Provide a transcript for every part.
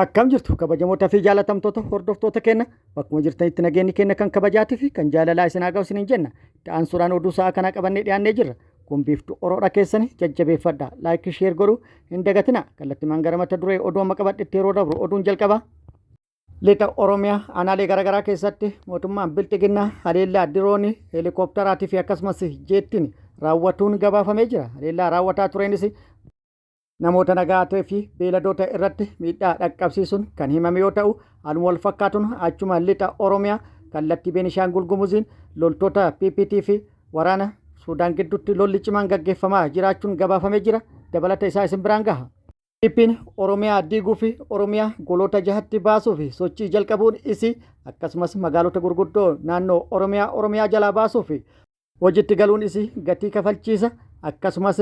Akkam jirtu kabajamoota fi jaalatamtoota hordoftoota keenya bakkuma jirtanitti nageenyi keenya kan kabajaatii fi kan jaalalaa isin haa ga'u isiniin jenna. Ta'an suuraan oduu sa'aa kanaa qabannee dhiyaannee jirra. Kun biiftuu oroodha keessanii jajjabeeffadha. Laayik sheer godhuu hin dagatina. Kallattimaan gara mata duree oduu amma qabadhetti yeroo dabru oduun jalqaba. Lixa Oromiyaa aanaalee garaagaraa keessatti mootummaan bilxiginnaa haleellaa diroonii heelikooptaraatii fi akkasumas jeettiin raawwatuun gabaafamee jira. Haleellaa raawwataa tureenis namoota nagaa ta'ee fi beeladoota irratti miidhaa dhaqqabsiisuun kan himame yoo ta'u, haaluma wal fakkaatuun achuma lixa Oromiyaa kallattii Beenishaangul Gumuziin loltoota PPT fi waraana Suudaan gidduutti lolli cimaan gaggeeffamaa jiraachuun gabaafamee jira. Dabalata isaa isin biraan gaha. PP'n Oromiyaa diiguu fi Oromiyaa goloota jahatti baasuu fi sochii jalqabuun isii akkasumas magaalota gurguddoo naannoo Oromiyaa jalaa baasuu fi hojiitti galuun isii gatii kafalchiisa. Akkasumas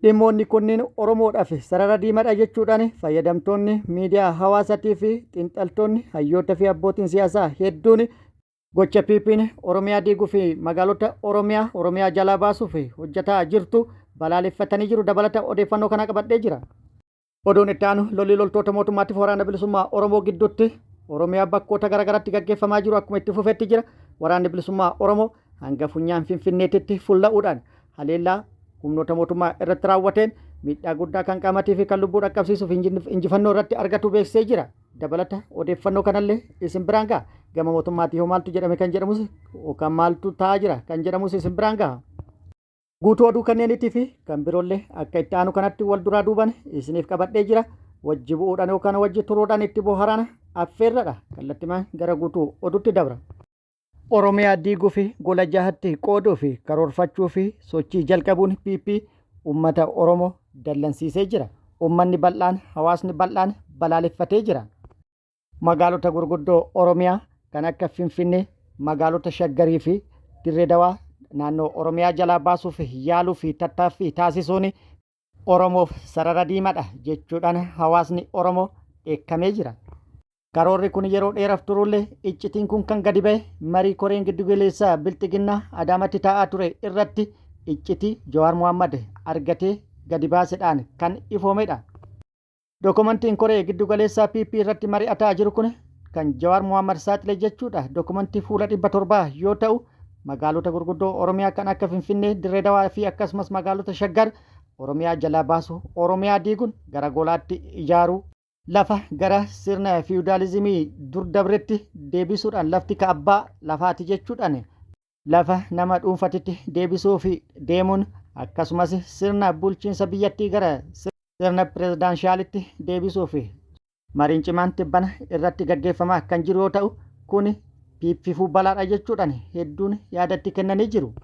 dhimmoonni kunniin Oromoodhaaf sarara diimaadha jechuudhaan fayyadamtoonni miidiyaa hawaasaatii fi xiinxaltoonni hayyoota fi abbootiin siyaasaa hedduun gocha PP'n Oromiyaa diiguu fi magaalota Oromiyaa jalaa baasuu fi hojjetaa jirtu balaaleffatanii jiru. Dabalata odeeffannoo kana qabadhee jira. Oduun itti aanu lolli loltoota mootummaatiif waraana bilisummaa Oromoo gidduutti Oromiyaa bakkoota garaagaraatti gaggeeffamaa jiru akkuma itti fufeetti jira. Waraanni bilisummaa Oromoo hanga funyaan Finfinneetitti fulla'uudhaan haleellaa humnoota mootummaa irratti raawwateen miidhaa guddaa kan qaamatii fi kan lubbuu dhaqqabsiisuuf injifannoo irratti argatu beeksisee jira. Dabalata odeeffannoo kanallee isin biraan gaha. Gama mootummaatii maaltu jedhame kan jedhamus yookaan maaltu ta'aa jira kan jedhamus isin biraan gaha. Guutuu oduu kanneeniitii fi kan biroollee akka itti aanu kanatti wal duraa duuban isiniif qabadhee jira. Wajji bu'uudhaan yookaan wajji turuudhaan itti bohaaraan affeerradha. Kallattimaan gara guutuu oduutti dabra. Oromiyaa diiguu fi gola jahatti qooduu fi karoorfachuu fi sochii jalqabuun PP uummata Oromoo dallansiisee jira. Uummanni bal'aan hawaasni bal'aan balaaleffatee jira. Magaalota gurguddoo Oromiyaa kan akka Finfinnee, magaalota Shaggarii fi Dirree Dawaa naannoo Oromiyaa jalaa baasuuf yaaluu fi tattaaffii taasisuun Oromoof sarara diimaadha jechuudhaan hawaasni Oromoo dheekkamee jira. Karoorri kun yeroo dheeraaf turullee iccitiin kun kan gadi ba'e marii koreen giddugaleessaa bilxiginnaa Adaamatti taa'aa ture irratti iccitii Jawaar Mohaammed argatee gadi baasedhaan kan ifoomedha. Dokumentiin koree giddugaleessaa PP irratti mari'ataa jiru kun kan Jawaar Mohaammed saaxile jechuudha. Dokumentii fuula 700 yoo ta'u magaalota gurguddoo Oromiyaa kan akka Finfinnee, Dirree Dawaa fi akkasumas magaalota Shaggar Oromiyaa jalaa baasu, Oromiyaa diiguun gara golaatti ijaaruu, lafa gara sirna fiwudaalizimii dur dabretti deebisuudhaan lafti ka abbaa lafaati jechuudhaan lafa nama dhuunfatitti deebisuu fi deemuun akkasumas sirna bulchiinsa biyyattii gara sirna pirezidanshaalitti deebisuu fi mariin cimaan tibbana irratti gaggeeffamaa kan jiru yoo ta'u kun piiffifuu balaadha jechuudhaan hedduun yaadatti kennanii jiru.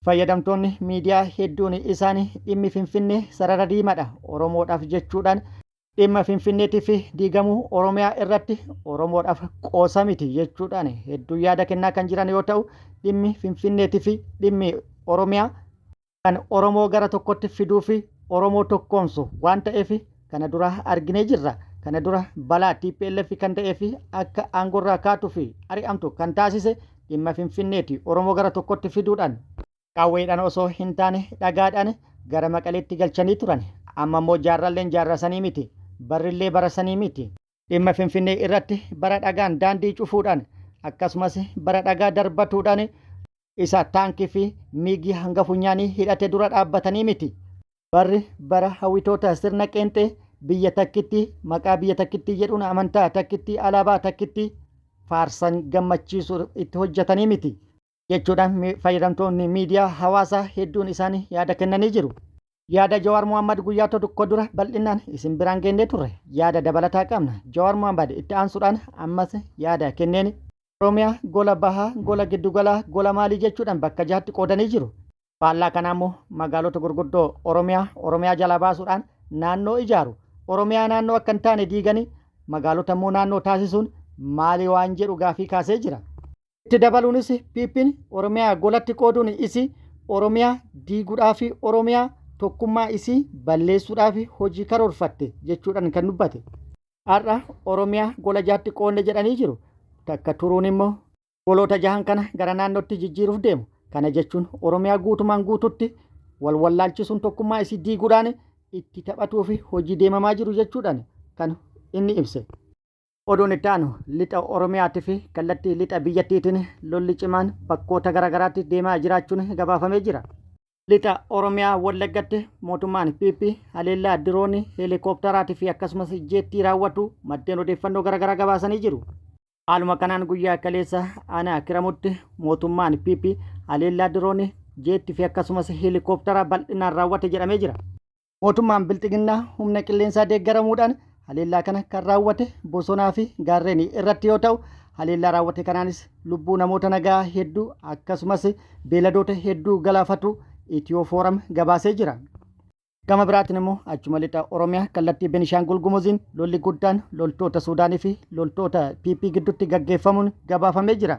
Fayyadamtoonni miidiyaa hedduun isaanii dhimmi Finfinnee sarara diimaadha Oromoodhaaf jechuudhaan dhimma Finfinneetii fi diigamuu Oromiyaa irratti Oromoodhaaf qoosa miti jechuudhaan hedduu yaada kennaa kan jiran yoo ta'u dhimmi Finfinneetii fi dhimmi Oromiyaa kan Oromoo gara tokkotti fiduu fi Oromoo tokkoomsu waan ta'eef kana dura arginee jirra. Kana dura balaa TPLF kan ta'ee fi akka aangorraa kaatuu fi ari'amtu kan taasise dhimma Finfinneeti Oromoo gara tokkotti fiduudhaan qawweedhaan osoo hin taane dhagaadhaan gara Maqaleetti galchanii turan. Amma immoo jaarralleen jaarrasanii miti. Barrillee barasanii miti. Dhimma Finfinnee irratti bara dhagaan daandii cufuudhaan akkasumas bara dhagaa darbatuudhaan isa taankii fi miigii hanga funyaanii hidhate dura dhaabbatanii miti. Barri bara hawwitoota sirna qeenxee biyya takkitti maqaa biyya takkitti jedhuun amantaa takkitti alaabaa takkitti faarsan gammachiisuu itti hojjetanii miti jechuudhaan fayyadamtoonni miidiyaa hawaasaa hedduun isaanii yaada kennanii jiru. Yaada Jawaar Mohaammed guyyaa tokko dura bal'inaan isin biraan geennee turre yaada dabalataa qabna. Jawaar Mohaammed itti aansuudhaan ammas yaada kenneen Oromiyaa gola bahaa, gola giddugalaa, gola maalii jechuudhaan bakka jahatti qoodanii jiru. Faallaa kana immoo magaalota gurguddoo Oromiyaa jalaa baasuudhaan naannoo ijaaru. Oromiyaa naannoo akka hin taane diiganii magaalota immoo naannoo taasisuun maali waan jedhu gaafii kaasee jira. Itti dabaluunis PP'n Oromiyaa golatti qooduun isii Oromiyaa diiguudhaa fi Oromiyaa tokkummaa isii balleessuudhaaf hojii karoorfatte jechuudhaan kan dubbate. Har'a Oromiyaa gola jahatti qoonne jedhanii jiru. Takka turuun immoo goloota jahan kana gara naannootti jijjiiruuf deemu. Kana jechuun Oromiyaa guutumaan guututti wallaalchisuun tokkummaa isii diiguudhaan itti taphatuu fi hojii deemamaa jiru jechuudhaan kan inni ibse. Oduun itti aanu lixa Oromiyaatii fi kallattii lixa biyyattiitiin lolli cimaan bakkoota garaagaraatti deemaa jiraachuun gabaafamee jira. Lixa Oromiyaa Wallaggatti mootummaan PP haleellaa diroonii heelikooptaraatii fi akkasumas jeettii raawwatu maddeen odeeffannoo garaagaraa gabaasanii jiru. Haaluma kanaan guyyaa kaleessa aanaa Kiramutti mootummaan PP haleellaa diroonii jeettii fi akkasumas heelikooptara bal'inaan raawwate jedhamee jira. Mootummaan Bilxiginnaa humna qilleensaa deeggaramuudhaan haleellaa kana kan raawwate bosonaa fi gaarreen irratti yoo ta'u, haleellaa raawwate kanaanis lubbuu namoota nagaa hedduu akkasumas beeladoota hedduu galaafatu Itiyoo Fooram gabaasee jira. Gama biraatiin immoo achuma lixa Oromiyaa kallattii Benishaangul Gumuziin lolli guddaan loltoota Suudaanii fi loltoota PP gidduutti gaggeeffamuun gabaafamee jira.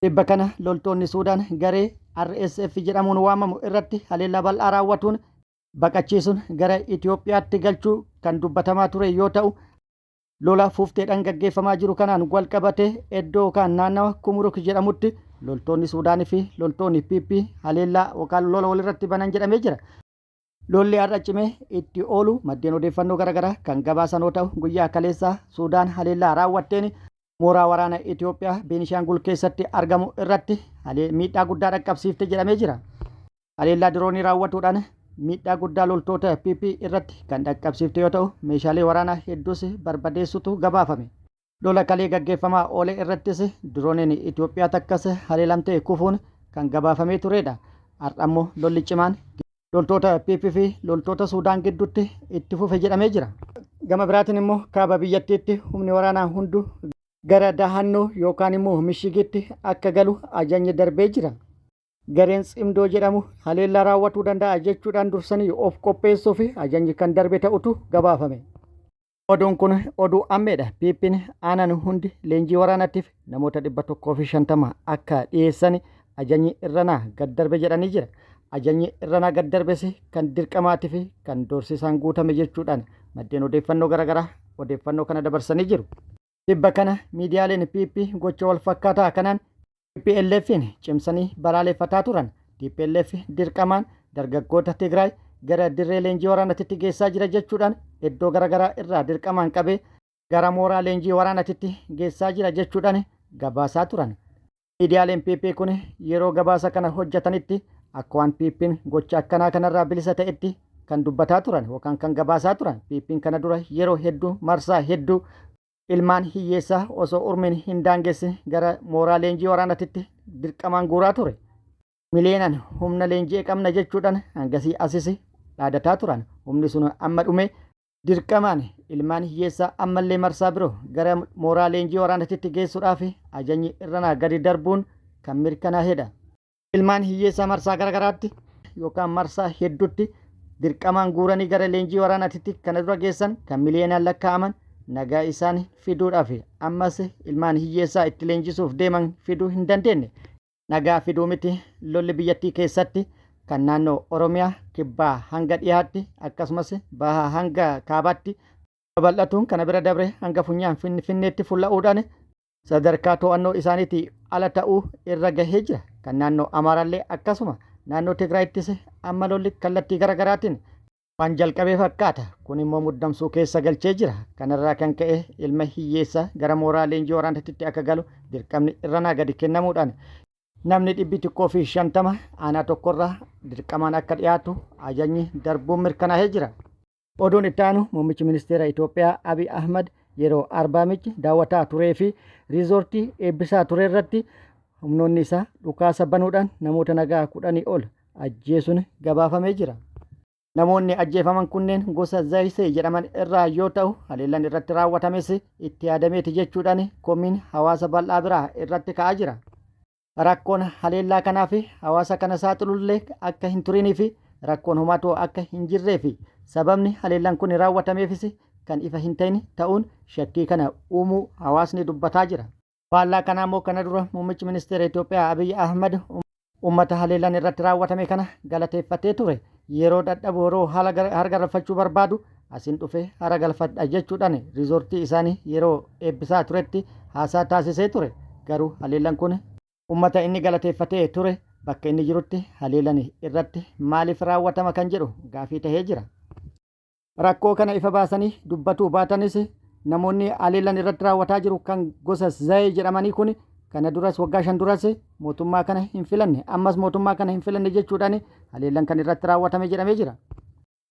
Dhibba kana loltoonni Suudaan garee RSF jedhamuun waamamu irratti haleellaa bal'aa raawwatuun baqachiisuun gara Itoophiyaatti galchuu kan dubbatamaa ture yoo ta'u, lola fuufteedhaan gaggeeffamaa jiru kanaan wal qabatee iddoo kan naannawa Kumuruk jedhamutti loltoonni Suudaanii fi loltoonni PP haleellaa yookaan lola walirratti banan jedhamee jira. Lolli har'a cimee itti oolu maddeen odeeffannoo garaagaraa kan gabaasan yoo ta'u, guyyaa kaleessaa Suudaan haleellaa raawwatteen mooraa waraana Itoophiyaa Beenishaangul keessatti argamu irratti miidhaa guddaa dhaqqabsiifte jedhamee jira. Haleellaa diroonii raawwatuudhaan miidhaa guddaa loltoota PP irratti kan dhaqqabsiifte yoo ta'u, meeshaalee waraanaa hedduus barbadeessutu gabaafame. Lola kalee gaggeeffamaa oole irrattis dirooniin Itoophiyaa takkas haleelamtee kufuun kan gabaafamee turedha. Har'a immoo lolli cimaan loltoota PP fi loltoota Suudaan gidduutti itti fufe jedhamee jira. Gama biraatiin immoo kaaba biyyattiitti humni waraanaa hunduu gara dahannoo yookaan immoo mishigitti akka galu ajajni darbee jira. Gareen Tsimdoo jedhamu haleellaa raawwatuu danda'a jechuudhaan dursanii of qopheessuu fi ajajni kan darbe ta'utu gabaafame. Oduun kun oduu ammeedha. PP'n aanaan hundi leenjii waraanaatiif namoota 150 akka dhiyeessan ajajni irranaa gad darbe jedhanii jira. Ajajni irranaa gad darbes kan dirqamaatii fi kan doorsisaan guutame jechuudhaan maddeen odeeffannoo garaagaraa odeeffannoo kana dabarsanii jiru. Dhibba kana miidiyaaleen PP gocha wal fakkaataa kanaan TPLF'n cimsanii balaaleffataa turan. TPLF dirqamaan dargaggoota Tigraay gara dirree leenjii waraanaatti geessaa jira jechuudhaan iddoo garaagaraa irraa dirqamaan qabee gara mooraa leenjii waraanaatti geessaa jira jechuudhaan gabaasaa turan. Miidiyaaleen PP kun yeroo gabaasa kana hojjetanitti akka waan PP'n gocha akkanaa kanarraa bilisa ta'etti kan dubbataa turan yookaan kan gabaasaa turan. PP'n kana dura yeroo hedduu marsaa hedduu ilmaan hiyyeessaa osoo urmiin hin daangesse gara mooraa leenjii waraanaatti dirqamaan guuraa ture. Miliyeenaan humna leenjii qabna jechuudhaan hangasii asis dhaadataa turan. Humni sun amma dhume dirqamaan ilmaan hiyyeessaa ammallee marsaa biroo gara mooraa leenjii waraanaatti geessuudhaaf ajajni irranaa gadi darbuun kan mirkanaa'edha. Ilmaan hiyyeessaa marsaa garaagaraatti yookaan marsaa hedduutti dirqamaan guuranii gara leenjii waraanaatti kana dura geessan kan miliyeenaan lakkaa'aman nagaa isaan fiduudhaaf ammas ilmaan hiyyeessaa itti leenjisuuf deeman fiduu hin dandeenye. Nagaa fiduu miti lolli biyyattii keessatti kan naannoo Oromiyaa kibbaa hanga dhiyaatti akkasumas bahaa hanga kaabaatti babal'atuun kana bira dabre hanga funyaan finfinneetti fulla'uudhaan sadarkaa to'annoo isaaniitii ala ta'uu irra gahee jira. Kan naannoo Amaaraallee akkasuma naannoo Tigraayittis amma lolli kallattii garaagaraatiin waan jalqabee fakkaata. Kun immoo muddamsuu keessa galchee jira. Kanarraa kan ka'e ilma hiyyeessa gara mooraa leenjii waraanaatti akka galu dirqamni irranaa gadi kennamuudhaan namni 150 aanaa tokkorraa dirqamaan akka dhiyaatu ajajni darbuun mirkanaa'ee jira. Oduun itti aanu muummichi ministeera Itoophiyaa Abiy Ahmad yeroo Arbaa Minci daawwataa turee fi riizoortii eebbisaa ture irratti humnoonni isaa dhukaasa banuudhaan namoota nagaa 10 ol ajjeesuun gabaafamee jira. Namoonni ajjeefaman kunneen gosa Zaysee jedhaman irraa yoo ta'u, haleellaan irratti raawwatames itti yaadameeti jechuudhaan komiin hawaasa bal'aa biraa irratti ka'aa jira. Rakkoon haleellaa kanaa fi hawaasa kana saaxilullee akka hin turinii fi rakkoon homaatoo akka hin jirree fi sababni haleellaan kun raawwatameefis kan ifa hin ta'in ta'uun shakkii kana uumuu hawaasni dubbataa jira. Faallaa kanaa immoo kana dura muummichi ministeera Itoophiyaa Abiy Ahmad uummata haleellaan irratti raawwatame kana galateeffatee ture. Yeroo dadhabu yeroo hara galfachuu barbaadu asiin dhufee hara galfadha jechuudhaan riizoortii isaanii yeroo eebbisaa turetti haasaa taasisee ture. Garuu haleellaan kun uummata inni galateeffatee ture bakka inni jirutti haleellaan irratti maaliif raawwatama kan jedhu gaafii tahee jira. Rakkoo kana ifa baasanii dubbatuu baatanis namoonni haleellaan irratti raawwataa jiru kan gosa Zayee jedhamanii kun kana duras waggaa 5 duras mootummaa kana hin filanne ammas mootummaa kana hin filanne jechuudhaan haleellaan kan irratti raawwatame jedhamee jira.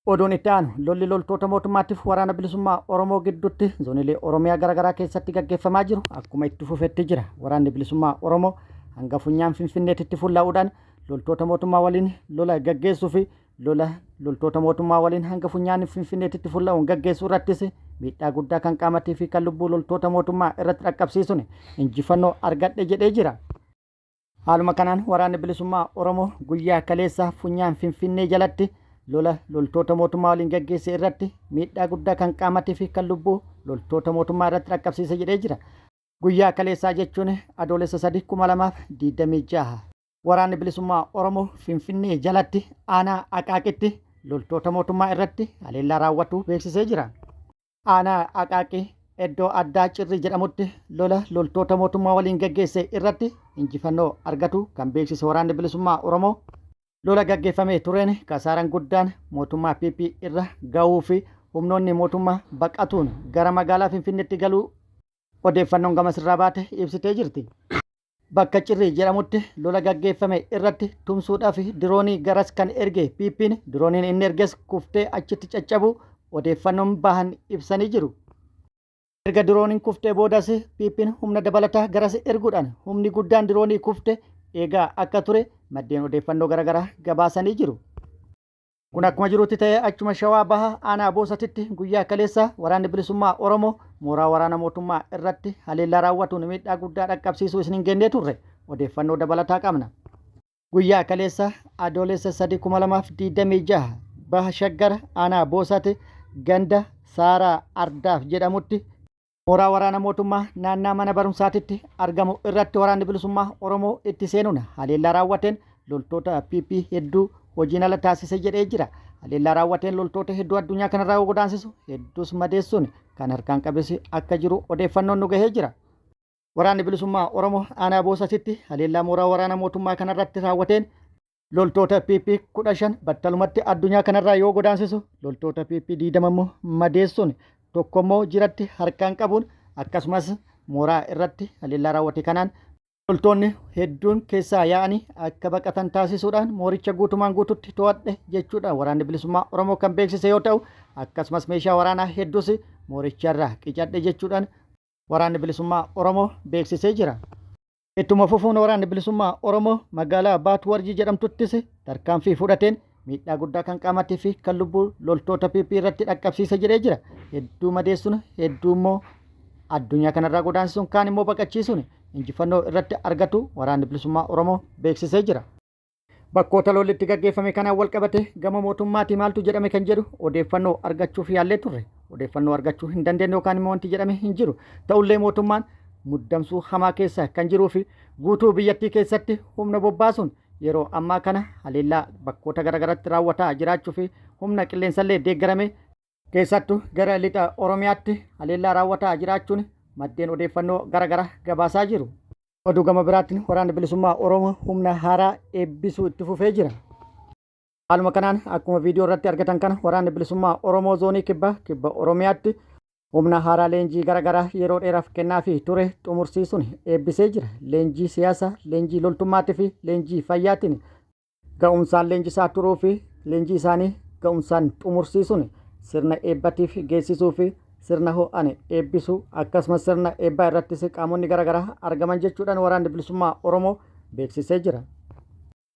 Oduun itti aanu lolli loltoota mootummaatiif waraana bilisummaa Oromoo gidduutti zoonilee Oromiyaa garaagaraa keessatti gaggeeffamaa jiru akkuma itti fufetti jira. Waraanni bilisummaa Oromoo hanga funyaan Finfinneetti fuullaa'uudhaan loltoota mootummaa waliin lola gaggeessuu fi lola loltoota mootummaa waliin hanga funyaan Finfinneetti fuullaa'uun gaggeessuu irrattis miidhaa guddaa kan qaamattii fi kan lubbuu loltoota mootummaa irratti dhaqqabsiisuun injifannoo argadhe jedhee jira. Haaluma kanaan waraanni bilisummaa Oromoo guyyaa kaleessaa funyaan Finfinnee jalatti lola loltoota mootummaa waliin gaggeesse irratti miidhaa guddaa kan qaamattii fi kan lubbuu loltoota mootummaa irratti dhaqqabsiise jedhee jira. Guyyaa kaleessaa jechuun adoolessa 3 2026 waraanni bilisummaa Oromoo Finfinnee jalatti aanaa Aqaaqitti loltoota mootummaa irratti haleellaa raawwatu beeksisee jira. Aanaa Aqaaqii iddoo addaa Cirrii jedhamutti lola loltoota mootummaa waliin gaggeesse irratti injifannoo argatu kan beeksise waraanni bilisummaa Oromoo lola gaggeeffamee tureen kasaaraan guddaan mootummaa PP irra gahuu fi humnoonni mootummaa baqatuun gara magaalaa Finfinneetti galuu odeeffannoon gamas irraa baate ibsitee jirti. Bakka Cirrii jedhamutti lola gaggeeffame irratti tumsuudhaaf diroonii garas kan erge PP'n dirooniin inni erges kuftee achitti caccabu odeeffannoon bahan ibsanii jiru. Erga dirooniin kuftee boodas PP'n humna dabalataa garas erguudhaan humni guddaan diroonii kufte eegaa akka ture maddeen odeeffannoo garaagaraa gabaasanii jiru. Kun akkuma jirutti ta'ee achuma Shawaa Bahaa aanaa Boosatitti guyyaa kaleessa waraanni bilisummaa Oromoo mooraa waraana mootummaa irratti haleellaa raawwatuun miidhaa guddaa dhaqqabsiisuu isin hin geenyee turre odeeffannoo dabalataa qabna. Guyyaa kaleessa adoolessa 3 2026 Baha Shaggar aanaa Boosati ganda Saaraa Ardaaf jedhamutti mooraa waraana mootummaa naannaa mana barumsaatitti argamu irratti waraanni bilisummaa Oromoo itti seenuun haleellaa raawwateen loltoota PP hedduu hojiin ala taasise jedhee jira. Haleellaa raawwateen loltoota hedduu addunyaa kanarraa godaansisu hedduus madeessuun kan harkaan qabesi akka jiru odeeffannoon nu gahee jira. Waraanni bilisummaa Oromoo aanaa Boosatitti haleellaa mooraa waraana mootummaa kanarratti raawwateen loltoota PP 15 battalumatti addunyaa kanarraa yoo godaansisu loltoota PP 20 immoo madeessuun tokkommoo jiratti harkaan qabuun akkasumas mooraa irratti haleellaa raawwate kanaan loltoonni hedduun keessaa yaa'anii akka baqatan taasisuudhaan mooricha guutumaan guututti to'adhe jechuudhaan waraanni bilisummaa Oromoo kan beeksise yoo ta'u akkasumas meeshaa waraanaa hedduus mooricharraa qicadhe jechuudhaan waraanni bilisummaa Oromoo beeksisee jira. Ittuma fufuun waraanni bilisummaa Oromoo magaalaa Baatu Warjii jedhamtuttis tarkaanfii fudhateen miidhaa guddaa kan qaamattii fi kan lubbuu loltoota PP irratti dhaqqabsiise jedhee jira. Hedduu madeessuun hedduu immoo addunyaa kanarraa godaansuun kaan immoo baqachiisuun injifannoo irratti argatu waraanni bilisummaa Oromoo beeksisee jira. Bakkoota lolli itti gaggeeffame kanaan wal qabate gama mootummaatii maaltu jedhame kan jedhu odeeffannoo argachuuf yaallee turre. Odeeffannoo argachuu hin dandeenye yookaan immoo wanti jedhame hin jiru. Ta'ullee mootummaan muddamsuu hamaa keessa kan jiruu fi guutuu biyyattii keessatti humna bobbaasuun yeroo ammaa kana haleellaa bakkoota garaagaraatti raawwataa jiraachuu fi humna qilleensallee deeggarame keessattuu gara lixa Oromiyaatti haleellaa raawwataa jiraachuun maddeen odeeffannoo garaagaraa gabaasaa jiru. Oduu gama biraatiin waraanni bilisummaa Oromoo humna haaraa eebbisuu itti fufee jira. Haaluma kanaan akkuma viidiyoo irratti argatan kana waraanni bilisummaa Oromoo zoonii kibba Oromiyaatti humna haaraa leenjii garaagaraa yeroo dheeraaf kennaafii ture xumursiisuun eebbisee jira. Leenjii siyaasaa, leenjii loltummaatii fi leenjii fayyaatiin ga'umsaan leenjisaa turuu fi leenjii isaanii ga'umsaan xumursiisuun sirna eebbatiif geessisuu fi sirna ho'ane eebbisuu akkasumas sirna eebbaa irrattis qaamonni garaagaraa argaman jechuudhaan waraanni bilisummaa Oromoo beeksisee jira.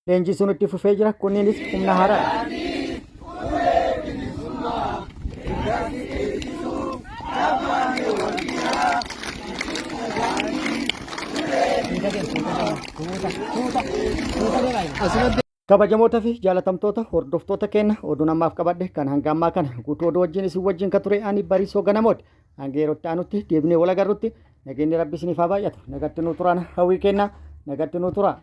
Leenjii sun itti fufee jira. Kunniinis humna haaraadha. Kabajamoota fi jaalatamtoota hordoftoota keenya oduun ammaaf qabadhe kan hanga ammaa kana guutuu oduu wajjin isin wajjin kan ture ani Bariisoo Ganamooti. Hanga yeroo itti aanutti deebinee wal agarrutti nageenyi Rabbi isiniif haa baay'atu. Nagatti nuu turaan hawwii kennaa nagatti nuu turaa.